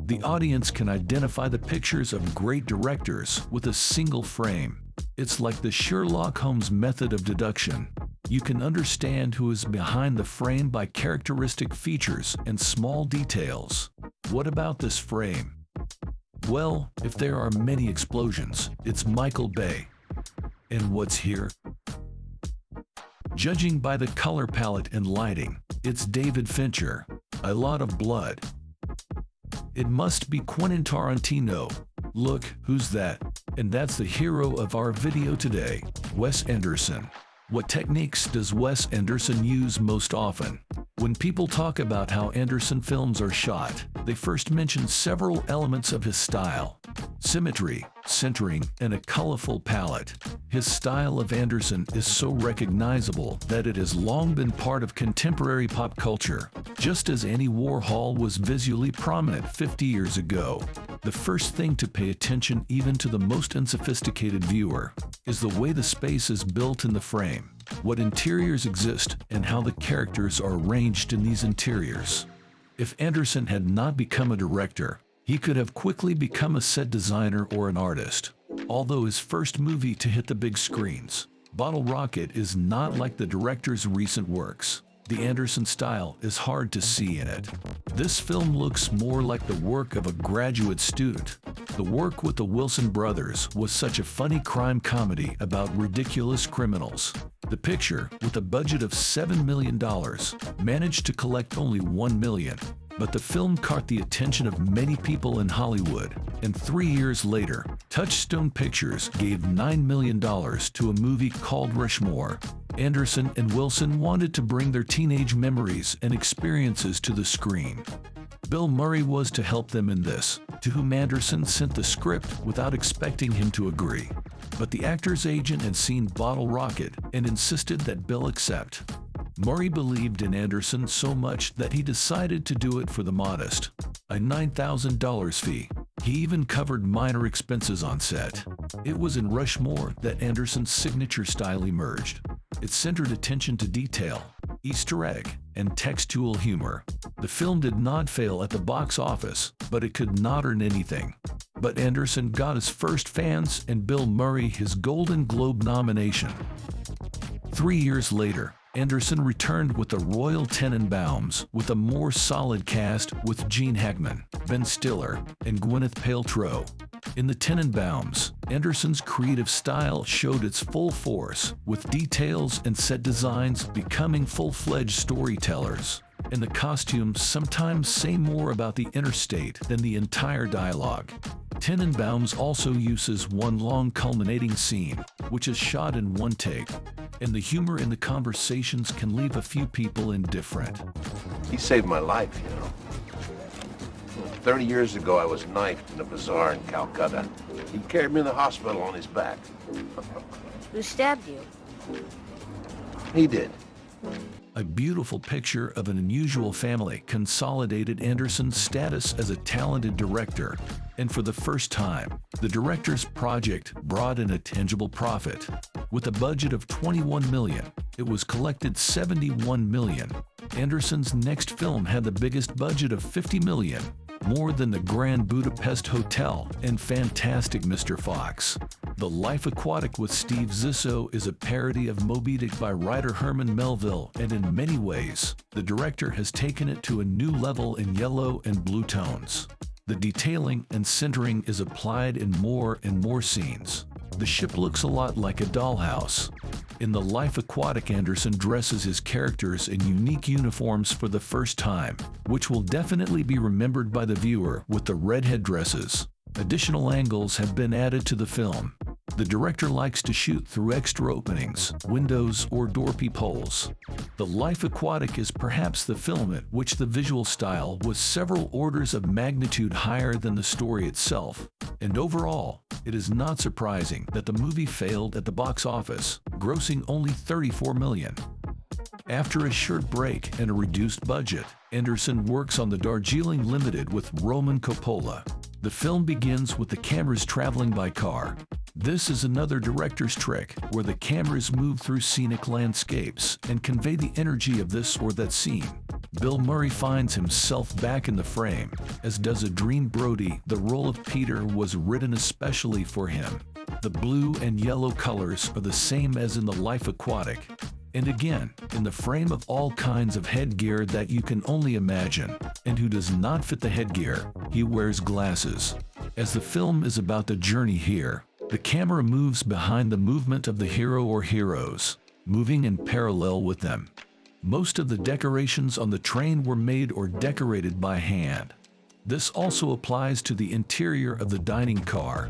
The audience can identify the pictures of great directors with a single frame. It's like the Sherlock Holmes method of deduction. You can understand who is behind the frame by characteristic features and small details. What about this frame? Well, if there are many explosions, it's Michael Bay. And what's here? Judging by the color palette and lighting, it's David Fincher. A lot of blood. It must be Quentin Tarantino. Look, who's that? And that's the hero of our video today, Wes Anderson. What techniques does Wes Anderson use most often? When people talk about how Anderson films are shot, they first mention several elements of his style: symmetry, centering, and a colorful palette. His style of Anderson is so recognizable that it has long been part of contemporary pop culture, just as Andy Warhol was visually prominent 50 years ago. The first thing to pay attention even to the most unsophisticated viewer is the way the space is built in the frame, what interiors exist, and how the characters are arranged in these interiors. If Anderson had not become a director, he could have quickly become a set designer or an artist. Although his first movie to hit the big screens, Bottle Rocket, is not like the director's recent works. The Anderson style is hard to see in it. This film looks more like the work of a graduate student. The work with the Wilson brothers was such a funny crime comedy about ridiculous criminals. The picture, with a budget of $7 million, managed to collect only $1 million. But the film caught the attention of many people in Hollywood, and 3 years later, Touchstone Pictures gave $9 million to a movie called Rushmore. Anderson and Wilson wanted to bring their teenage memories and experiences to the screen. Bill Murray was to help them in this, to whom Anderson sent the script without expecting him to agree. But the actor's agent had seen Bottle Rocket and insisted that Bill accept. Murray believed in Anderson so much that he decided to do it for the modest, a $9,000 fee. He even covered minor expenses on set. It was in Rushmore that Anderson's signature style emerged. It centered attention to detail, Easter egg, and textual humor. The film did not fail at the box office, but it could not earn anything. But Anderson got his first fans and Bill Murray his Golden Globe nomination. 3 years later, Anderson returned with the Royal Tenenbaums with a more solid cast with Gene Hackman, Ben Stiller, and Gwyneth Paltrow. In the Tenenbaums, Anderson's creative style showed its full force, with details and set designs becoming full-fledged storytellers. And the costumes sometimes say more about the interstate than the entire dialogue. Tenenbaums also uses one long culminating scene, which is shot in one take, and the humor in the conversations can leave a few people indifferent. He saved my life, you know. 30 years ago, I was knifed in a bazaar in Calcutta. He carried me in the hospital on his back. Who stabbed you? He did. A beautiful picture of an unusual family consolidated Anderson's status as a talented director, and for the first time, the director's project brought in a tangible profit. With a budget of $21 million, it was collected $71 million. Anderson's next film had the biggest budget of $50 million, more than the Grand Budapest Hotel and Fantastic Mr. Fox. The Life Aquatic with Steve Zissou is a parody of Moby Dick by writer Herman Melville, and in many ways, the director has taken it to a new level in yellow and blue tones. The detailing and centering is applied in more and more scenes. The ship looks a lot like a dollhouse. In the Life Aquatic, Anderson dresses his characters in unique uniforms for the first time, which will definitely be remembered by the viewer with the red headdresses. Additional angles have been added to the film. The director likes to shoot through extra openings, windows, or door peepholes. The Life Aquatic is perhaps the film at which the visual style was several orders of magnitude higher than the story itself. And overall, it is not surprising that the movie failed at the box office, grossing only $34 million. After a short break and a reduced budget, Anderson works on the Darjeeling Limited with Roman Coppola. The film begins with the cameras traveling by car. This is another director's trick, where the cameras move through scenic landscapes and convey the energy of this or that scene. Bill Murray finds himself back in the frame, as does Adrien Brody. The role of Peter was written especially for him. The blue and yellow colors are the same as in the Life Aquatic. And again, in the frame of all kinds of headgear that you can only imagine. And who does not fit the headgear? He wears glasses. As the film is about the journey here, the camera moves behind the movement of the hero or heroes, moving in parallel with them. Most of the decorations on the train were made or decorated by hand. This also applies to the interior of the dining car.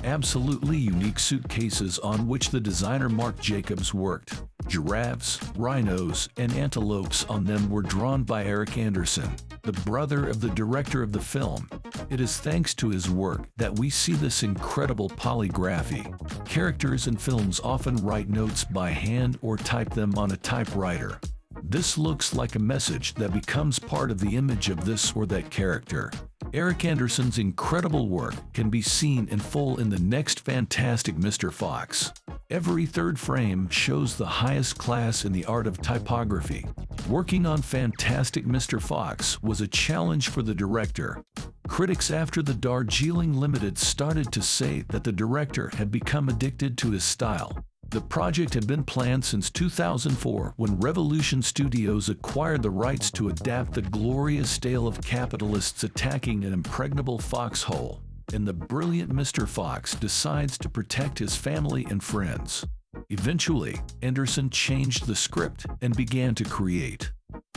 Absolutely unique suitcases on which the designer Marc Jacobs worked. Giraffes, rhinos, and antelopes on them were drawn by Eric Anderson, the brother of the director of the film. It is thanks to his work that we see this incredible polygraphy. Characters in films often write notes by hand or type them on a typewriter. This looks like a message that becomes part of the image of this or that character. Eric Anderson's incredible work can be seen in full in the next Fantastic Mr. Fox. Every third frame shows the highest class in the art of typography. Working on Fantastic Mr. Fox was a challenge for the director. Critics after the Darjeeling Limited started to say that the director had become addicted to his style. The project had been planned since 2004 when Revolution Studios acquired the rights to adapt the glorious tale of capitalists attacking an impregnable foxhole, and the brilliant Mr. Fox decides to protect his family and friends. Eventually, Anderson changed the script and began to create.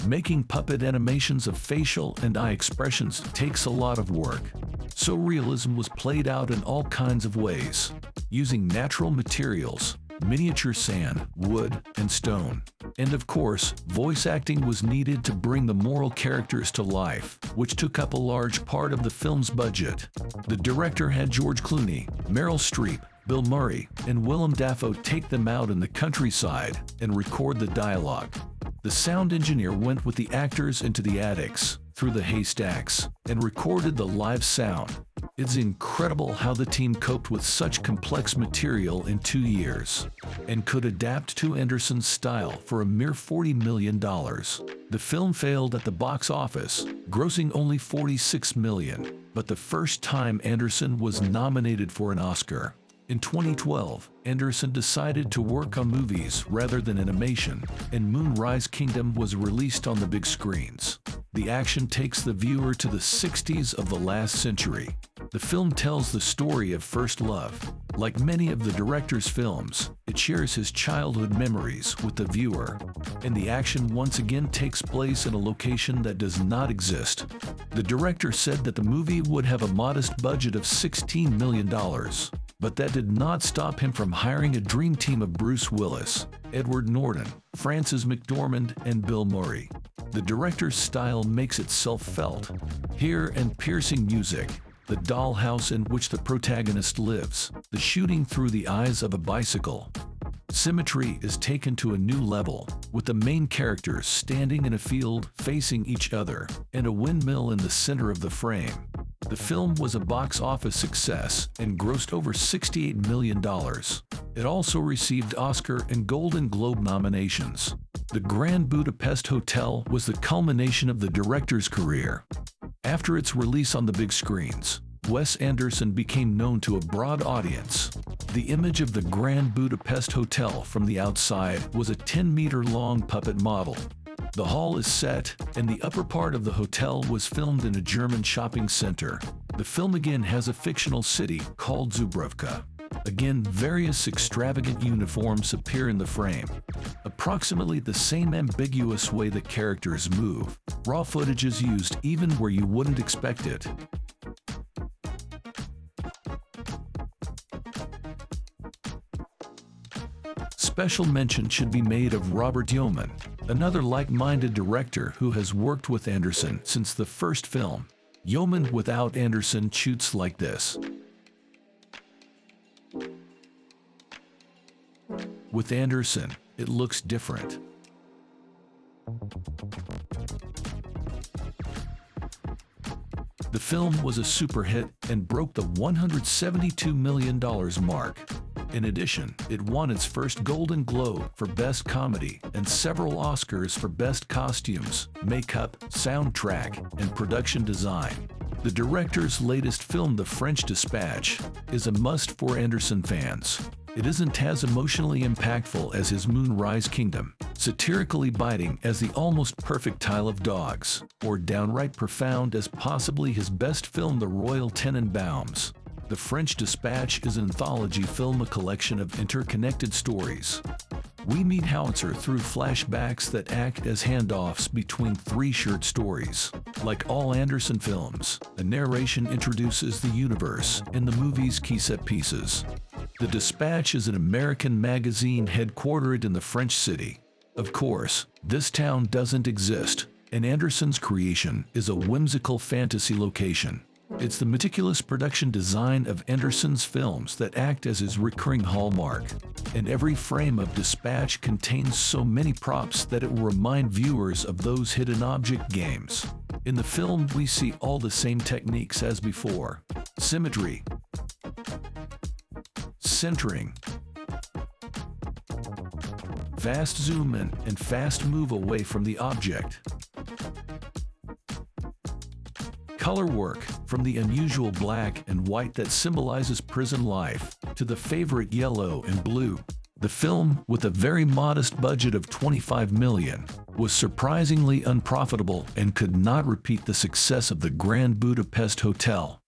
Making puppet animations of facial and eye expressions takes a lot of work, so realism was played out in all kinds of ways, using natural materials, miniature sand, wood, and stone. And of course, voice acting was needed to bring the moral characters to life, which took up a large part of the film's budget. The director had George Clooney, Meryl Streep, Bill Murray, and Willem Dafoe take them out in the countryside and record the dialogue. The sound engineer went with the actors into the attics, through the haystacks, and recorded the live sound. It's incredible how the team coped with such complex material in 2 years, and could adapt to Anderson's style for a mere $40 million. The film failed at the box office, grossing only $46 million, but the first time Anderson was nominated for an Oscar. In 2012, Anderson decided to work on movies rather than animation, and Moonrise Kingdom was released on the big screens. The action takes the viewer to the 60s of the last century. The film tells the story of first love. Like many of the director's films, it shares his childhood memories with the viewer, and the action once again takes place in a location that does not exist. The director said that the movie would have a modest budget of $16 million. But that did not stop him from hiring a dream team of Bruce Willis, Edward Norton, Frances McDormand, and Bill Murray. The director's style makes itself felt. Here and piercing music, the dollhouse in which the protagonist lives, the shooting through the eyes of a bicycle. Symmetry is taken to a new level, with the main characters standing in a field facing each other, and a windmill in the center of the frame. The film was a box office success and grossed over $68 million. It also received Oscar and Golden Globe nominations. The Grand Budapest Hotel was the culmination of the director's career. After its release on the big screens, Wes Anderson became known to a broad audience. The image of the Grand Budapest Hotel from the outside was a 10-meter-long puppet model. The hall is set, and the upper part of the hotel was filmed in a German shopping center. The film again has a fictional city called Zubrovka. Again, various extravagant uniforms appear in the frame. Approximately the same ambiguous way the characters move. Raw footage is used even where you wouldn't expect it. Special mention should be made of Robert Yeoman, another like-minded director who has worked with Anderson since the first film. Yeoman without Anderson shoots like this. With Anderson, it looks different. The film was a super hit and broke the $172 million mark. In addition, it won its first Golden Globe for Best Comedy and several Oscars for Best Costumes, Makeup, Soundtrack, and Production Design. The director's latest film, The French Dispatch, is a must for Anderson fans. It isn't as emotionally impactful as his Moonrise Kingdom, satirically biting as the almost perfect Tale of Dogs, or downright profound as possibly his best film, The Royal Tenenbaums. The French Dispatch is an anthology film, a collection of interconnected stories. We meet Howitzer through flashbacks that act as handoffs between three short stories. Like all Anderson films, a narration introduces the universe and the movie's key set pieces. The Dispatch is an American magazine headquartered in the French city. Of course, this town doesn't exist, and Anderson's creation is a whimsical fantasy location. It's the meticulous production design of Anderson's films that act as his recurring hallmark. And every frame of Dispatch contains so many props that it will remind viewers of those hidden object games. In the film, we see all the same techniques as before: symmetry, centering, fast zoom in, and fast move away from the object. Color work, from the unusual black and white that symbolizes prison life, to the favorite yellow and blue. The film, with a very modest budget of $25 million, was surprisingly unprofitable and could not repeat the success of the Grand Budapest Hotel.